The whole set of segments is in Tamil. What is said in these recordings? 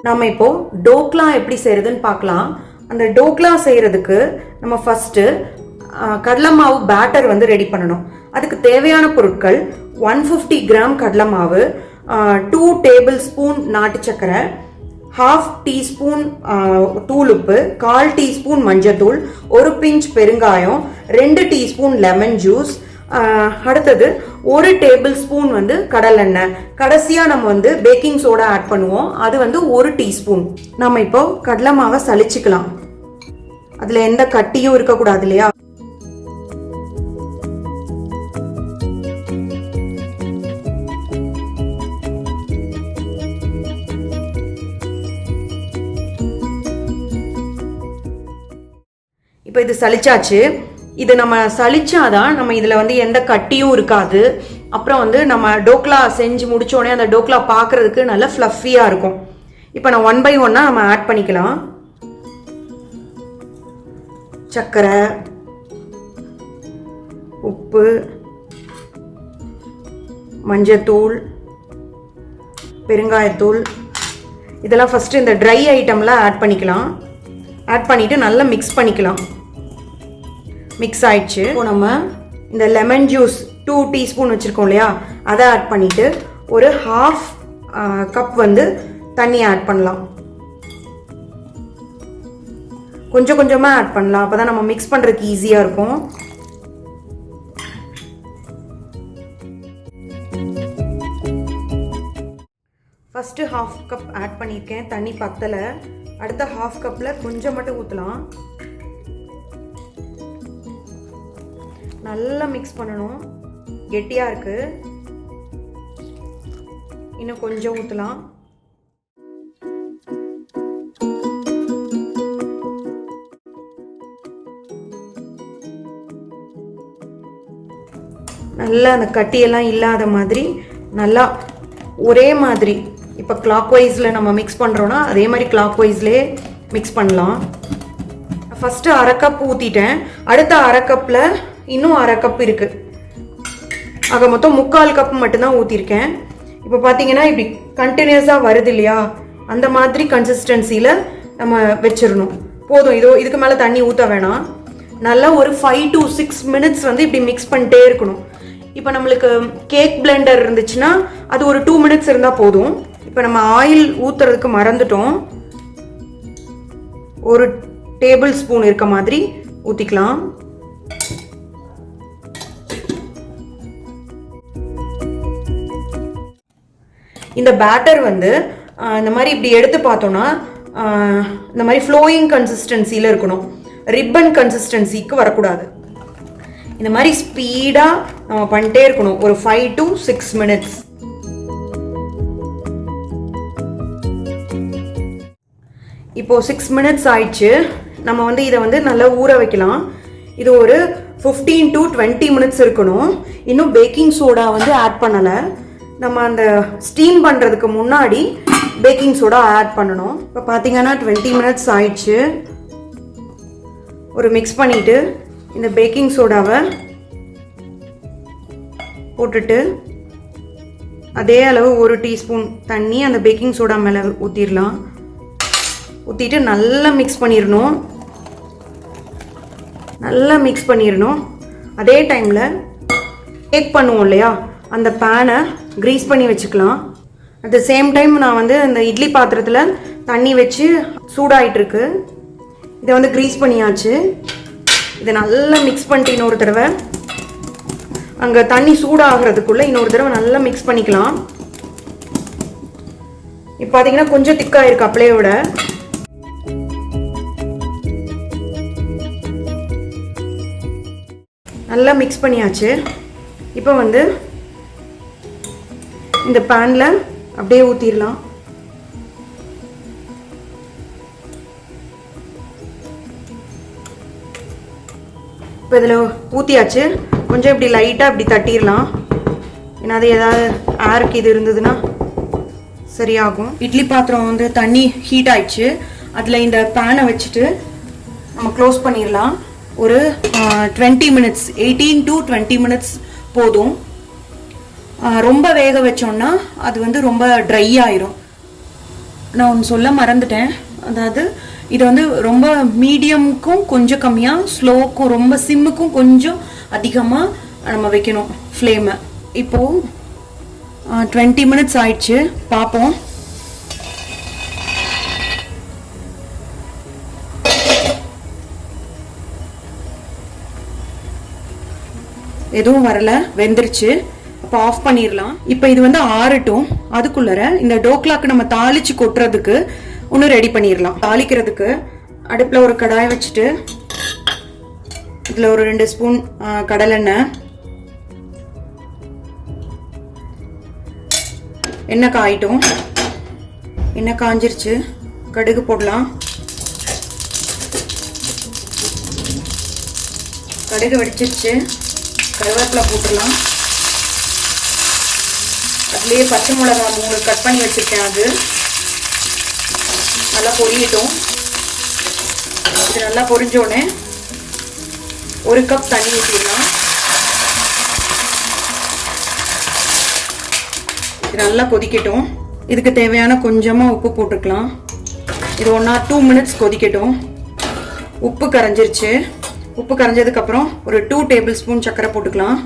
நம்ம இப்போ டோக்லா எப்படி செய்யறதுன்னு பார்க்கலாம். அந்த டோக்லா செய்யறதுக்கு நம்ம ஃபர்ஸ்ட் கடலை மாவு பேட்டர் வந்து ரெடி பண்ணணும். அதுக்கு தேவையான பொருட்கள் 150 கிராம் கடலை மாவு, 2 டேபிள் ஸ்பூன் நாட்டு சக்கரை, 1/2 டீஸ்பூன் தூள் உப்பு, 1/4 டீஸ்பூன் மஞ்சத்தூள், 1 பிஞ்ச் பெருங்காயம், 2 டீஸ்பூன் லெமன் ஜூஸ், அடுத்தது 1 டேபிள் ஸ்பூன் வந்து கடலெண்ணெய். கடைசியா நம்ம வந்து பேக்கிங் சோடா ஆட் பண்ணுவோம், அது வந்து 1 டீஸ்பூன். நம்ம இப்போ கடலை மாவை சலிச்சுக்கலாம். அதுல எந்த கட்டியும் இருக்கக்கூடாது இல்லையா? இப்போ இது சலிச்சாச்சு. இது நம்ம சலிச்சாதான் நம்ம இதில் வந்து எந்த கட்டியும் இருக்காது. அப்புறம் வந்து நம்ம டோக்லா செஞ்சு முடிச்சோடனே அந்த டோக்லா பார்க்கறதுக்கு நல்ல ஃப்ளஃபியாக இருக்கும். இப்போ நான் 1 by 1 நம்ம ஆட் பண்ணிக்கலாம். சர்க்கரை, உப்பு, மஞ்சத்தூள், பெருங்காயத்தூள், இதெல்லாம் ஃபஸ்ட்டு இந்த ட்ரை ஐட்டம்லாம் ஆட் பண்ணிக்கலாம். ஆட் பண்ணிவிட்டு நல்லா மிக்ஸ் பண்ணிக்கலாம். மிக்ஸ் ஆயிடுச்சு. இப்போ நம்ம இந்த லெமன் ஜூஸ் 2 டீஸ்பூன் வச்சுருக்கோம் இல்லையா, அதை ஆட் பண்ணிவிட்டு ஒரு 1/2 கப் வந்து தண்ணி ஆட் பண்ணலாம். கொஞ்சம் கொஞ்சமாக ஆட் பண்ணலாம், அப்போ தான் நம்ம மிக்ஸ் பண்ணுறதுக்கு ஈஸியாக இருக்கும். ஃபஸ்ட்டு 1/2 கப் ஆட் பண்ணியிருக்கேன், தண்ணி பத்தலை. அடுத்த 1/2 கப்பில் கொஞ்சம் மட்டும் ஊற்றலாம். நல்லா மிக்ஸ் பண்ணணும், கெட்டியாக இருக்கு. இன்னும் கொஞ்சம் ஊற்றலாம். நல்லா அந்த கட்டியெல்லாம் இல்லாத மாதிரி நல்லா ஒரே மாதிரி. இப்போ கிளாக் வைஸில் நம்ம மிக்ஸ் பண்ணுறோன்னா அதே மாதிரி கிளாக் வைஸ்லேயே மிக்ஸ் பண்ணலாம். ஃபஸ்ட்டு 1/2 கப் ஊற்றிட்டேன். அடுத்த 1/2 கப்பில் இன்னும் 1/2 கப் இருக்குது. ஆக மொத்தம் 3/4 கப் மட்டும்தான் ஊற்றிருக்கேன். இப்போ பார்த்தீங்கன்னா இப்படி கண்டினியூஸாக வருது இல்லையா, அந்த மாதிரி கன்சிஸ்டன்சியில் நம்ம வச்சிடணும். போதும், இதுக்கு மேலே தண்ணி ஊற்ற வேணாம். நல்லா ஒரு 5 to 6 மினிட்ஸ் வந்து இப்படி மிக்ஸ் பண்ணிட்டே இருக்கணும். இப்போ நம்மளுக்கு கேக் பிளெண்டர் இருந்துச்சுன்னா அது ஒரு 2 மினிட்ஸ் இருந்தால் போதும். இப்போ நம்ம ஆயில் ஊற்றுறதுக்கு மறந்துட்டோம். 1 டேபிள் ஸ்பூன் இருக்க மாதிரி ஊற்றிக்கலாம். இந்த பேட்டர் வந்து இந்த மாதிரி இப்படி எடுத்து பார்த்தோன்னா இந்த மாதிரி ஃப்ளோயிங் கன்சிஸ்டன்சியில் இருக்கணும், ரிப்பன் கன்சிஸ்டன்சிக்கு வரக்கூடாது. இந்த மாதிரி ஸ்பீடாக நம்ம பண்ணிட்டே இருக்கணும் ஒரு 5 to 6 மினிட்ஸ். இப்போ 6 மினிட்ஸ் ஆயிடுச்சு. நம்ம வந்து இதை வந்து நல்லா ஊற வைக்கலாம். இது ஒரு 15 to 20 மினிட்ஸ் இருக்கணும். இன்னும் பேக்கிங் சோடா வந்து ஆட் பண்ணலை. நம்ம அந்த ஸ்டீம் பண்ணுறதுக்கு முன்னாடி பேக்கிங் சோடா ஆட் பண்ணணும். இப்போ பார்த்தீங்கன்னா 20 மினிட்ஸ் ஆயிடுச்சு. ஒரு மிக்ஸ் பண்ணிவிட்டு இந்த பேக்கிங் சோடாவை போட்டுட்டு அதே அளவு 1 டீஸ்பூன் தண்ணி அந்த பேக்கிங் சோடா மேலே ஊற்றிடலாம். ஊற்றிட்டு நல்லா மிக்ஸ் பண்ணிடணும். நல்லா மிக்ஸ் பண்ணிடணும். அதே டைமில் கேக் பண்ணுவோம் இல்லையா, அந்த பேனை க்ரீஸ் பண்ணி வச்சுக்கலாம். அட் த சேம் டைம் நான் வந்து அந்த இட்லி பாத்திரத்தில் தண்ணி வச்சு சூடாயிட்டிருக்கு. இதை வந்து க்ரீஸ் பண்ணியாச்சு. இதை நல்லா மிக்ஸ் பண்ணிட்டு இன்னொரு தடவை அங்கே தண்ணி சூடாகிறதுக்குள்ளே இன்னொரு தடவை நல்லா மிக்ஸ் பண்ணிக்கலாம். இப்போ பார்த்தீங்கன்னா கொஞ்சம் திக்காக இருக்கு அப்படியே விட. நல்லா மிக்ஸ் பண்ணியாச்சு. இப்போ வந்து இந்த பேனில் அப்படியே ஊற்றிடலாம். இப்போ இதில் ஊற்றியாச்சு. கொஞ்சம் இப்படி லைட்டாக இப்படி தட்டிடலாம். ஏன்னா அது ஏதாவது ஏருக்கு இது இருந்ததுன்னா சரியாகும். இட்லி பாத்திரம் வந்து தண்ணி ஹீட் ஆயிடுச்சு. அதில் இந்த பேனை வச்சுட்டு நம்ம க்ளோஸ் பண்ணிடலாம். ஒரு 20 மினிட்ஸ், 18 to 20 மினிட்ஸ் போதும். ரொம்ப வேக வச்சோம்னா அது வந்து ரொம்ப ட்ரை ஆயிரும். நான் ஒன்று சொல்ல மறந்துட்டேன். அதாவது இது வந்து ரொம்ப மீடியமுக்கும் கொஞ்சம் கம்மியாக, ஸ்லோவுக்கும் ரொம்ப சிம்முக்கும் கொஞ்சம் அதிகமாக நம்ம வைக்கணும் ஃப்ளேமை. இப்போது 20 மினிட்ஸ் ஆயிடுச்சு, பார்ப்போம். எதுவும் வரல, வெந்துருச்சு. அப்போ ஆஃப் பண்ணிடலாம். இப்போ இது வந்து ஆறட்டும். அதுக்குள்ளர இந்த டோக்லாக்கு நம்ம தாளிச்சு கொட்டுறதுக்கு ஒன்று ரெடி பண்ணிடலாம். தாளிக்கிறதுக்கு அடுப்பில் ஒரு கடாய் வச்சுட்டு இதில் ஒரு 2 ஸ்பூன் கடலெண்ணெய், எண்ணெய் காயிட்டும். எண்ணெய் காஞ்சிருச்சு, கடுகு போடலாம். கடுகு வெடிச்சிருச்சு, கருவேப்பிலை போட்டுடலாம். அதுலேயே பச்சை மிளகா 3 கட் பண்ணி வச்சுருக்கேன், அது நல்லா பொரியட்டும். இது நல்லா பொரிஞ்சோடனே 1 கப் தண்ணி ஊற்றிடலாம். இது நல்லா கொதிக்கட்டும். இதுக்கு தேவையான கொஞ்சமாக உப்பு போட்டுக்கலாம். இது 1 or 2 மினிட்ஸ் கொதிக்கட்டும். உப்பு கரைஞ்சிருச்சு. உப்பு கரைஞ்சதுக்கப்புறம் ஒரு 2 டேபிள் ஸ்பூன் சர்க்கரை போட்டுக்கலாம்.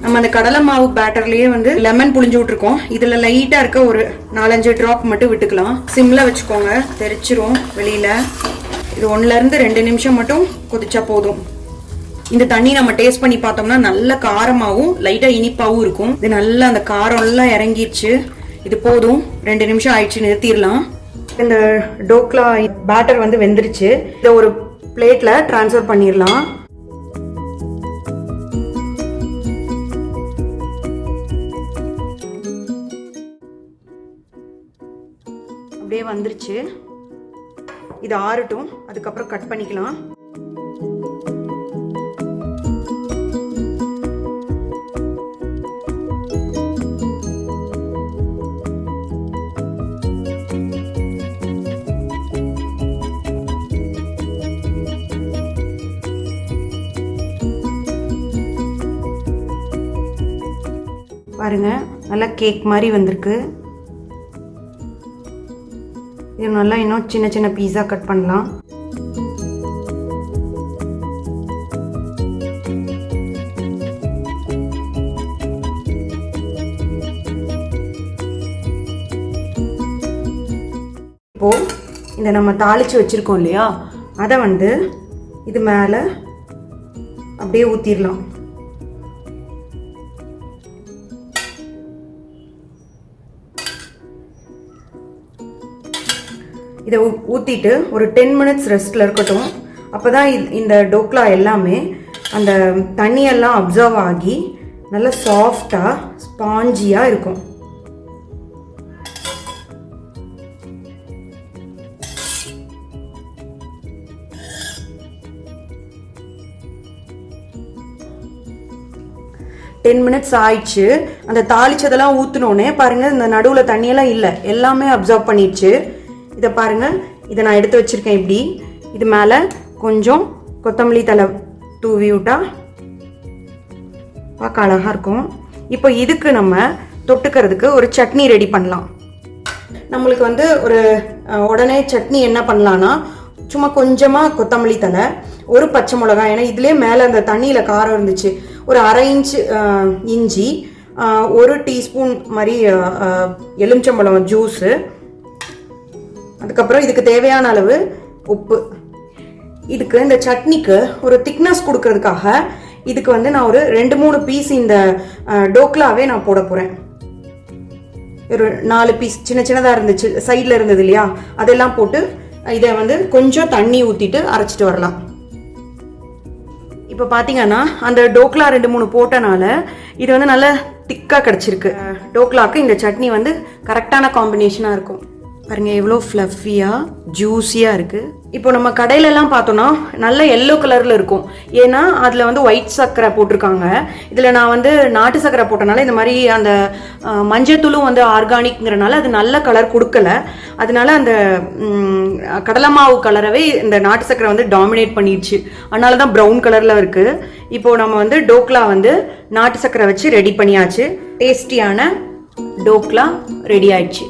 நம்ம அந்த கடலை மாவு பேட்டர்லேயே வந்து லெமன் புளிஞ்சு விட்டுருக்கோம். இதில் லைட்டாக இருக்க ஒரு 4-5 ட்ராப் மட்டும் விட்டுக்கலாம். சிம்மில் வச்சுக்கோங்க, தெரிச்சிரும் வெளியில். இது 1-2 நிமிஷம் மட்டும் கொதிச்சா போதும். இந்த தண்ணி நம்ம டேஸ்ட் பண்ணி பார்த்தோம்னா நல்ல காரமாகவும் லைட்டாக இனிப்பாகவும் இருக்கும். இது நல்லா அந்த காரம் எல்லாம் இறங்கிடுச்சு. இது போதும், 2 நிமிஷம் ஆயிடுச்சு, நிறுத்திடலாம். இந்த டோக்லா பேட்டர் வந்து வெந்துருச்சு. இதை ஒரு பிளேட்டில் ட்ரான்ஸ்ஃபர் பண்ணிடலாம். அப்படியே வந்துருச்சு. இது ஆறட்டும், அதுக்கப்புறம் கட் பண்ணிக்கலாம். பாருங்க, நல்லா கேக் மாதிரி வந்திருக்கு. இது நல்லா இன்னும் சின்ன சின்ன பீஸா கட் பண்ணலாம். இப்போ இந்த நம்ம தாளிச்சு வச்சிருக்கோம் இல்லையா, அதை வந்து இது மேலே அப்படியே ஊற்றிடலாம். இதை ஊற்றிட்டு ஒரு 10 மினிட்ஸ் ரெஸ்ட்டில் இருக்கட்டும். அப்போ தான் இந்த டோக்லா எல்லாமே அந்த தண்ணியெல்லாம் அப்சர்வ் ஆகி நல்லா சாஃப்டாக ஸ்பாஞ்சியாக இருக்கும். டென் மினிட்ஸ் ஆயிடுச்சு. அந்த தாளிச்சதெல்லாம் ஊற்றினோன்னே பாருங்கள், இந்த நடுவில் தண்ணியெல்லாம் இல்லை, எல்லாமே அப்சர்வ் பண்ணிடுச்சு. இதை பாருங்கள், இதை நான் எடுத்து வச்சுருக்கேன். இப்படி இது மேலே கொஞ்சம் கொத்தமல்லி தழை தூவி விட்டா பார்க்க அழகாக இருக்கும். இப்போ இதுக்கு நம்ம தொட்டுக்கிறதுக்கு ஒரு சட்னி ரெடி பண்ணலாம். நம்மளுக்கு வந்து ஒரு உடனே சட்னி என்ன பண்ணலான்னா, சும்மா கொஞ்சமாக கொத்தமல்லி தழை, ஒரு பச்சை மிளகாய், ஏன்னா இதுலேயே மேலே அந்த தண்ணியில் காரம் இருந்துச்சு, ஒரு 1/2 இன்ச் இஞ்சி, 1 டீஸ்பூன் மாதிரி எலுமிச்சம்பழம் ஜூஸு, அதுக்கப்புறம் இதுக்கு தேவையான அளவு உப்பு. இதுக்கு இந்த சட்னிக்கு ஒரு திக்னஸ் கொடுக்கறதுக்காக இதுக்கு வந்து நான் ஒரு 2-3 பீஸ் இந்த டோக்லாவே நான் போட போகிறேன். ஒரு 4 பீஸ் சின்ன சின்னதாக இருந்துச்சு, சைடில் இருந்தது இல்லையா, அதெல்லாம் போட்டு இதை வந்து கொஞ்சம் தண்ணி ஊற்றிட்டு அரைச்சிட்டு வரலாம். இப்போ பார்த்தீங்கன்னா அந்த டோக்லா 2-3 போட்டனால இது வந்து நல்லா திக்காக கிடச்சிருக்கு. டோக்லாவுக்கு இந்த சட்னி வந்து கரெக்டான காம்பினேஷனாக இருக்கும். பாருங்க எவ்வளோ ஃப்ளஃபியாக ஜூஸியாக இருக்குது. இப்போ நம்ம கடையிலலாம் பார்த்தோன்னா நல்ல எல்லோ கலரில் இருக்கும், ஏன்னா அதில் வந்து ஒயிட் சர்க்கரை போட்டிருக்காங்க. இதில் நான் வந்து நாட்டு சர்க்கரை போட்டனால இந்த மாதிரி அந்த மஞ்சத்தூளும் வந்து ஆர்கானிக்ங்கிறனால அது நல்ல கலர் கொடுக்கல. அதனால அந்த கடலை மாவு கலரவே இந்த நாட்டு சர்க்கரை வந்து டாமினேட் பண்ணிடுச்சு, அதனால தான் ப்ரௌன் கலரில் இருக்குது. இப்போது நம்ம வந்து டோக்லா வந்து நாட்டு சர்க்கரை வச்சு ரெடி பண்ணியாச்சு. டேஸ்டியான டோக்லா ரெடி ஆயிடுச்சு.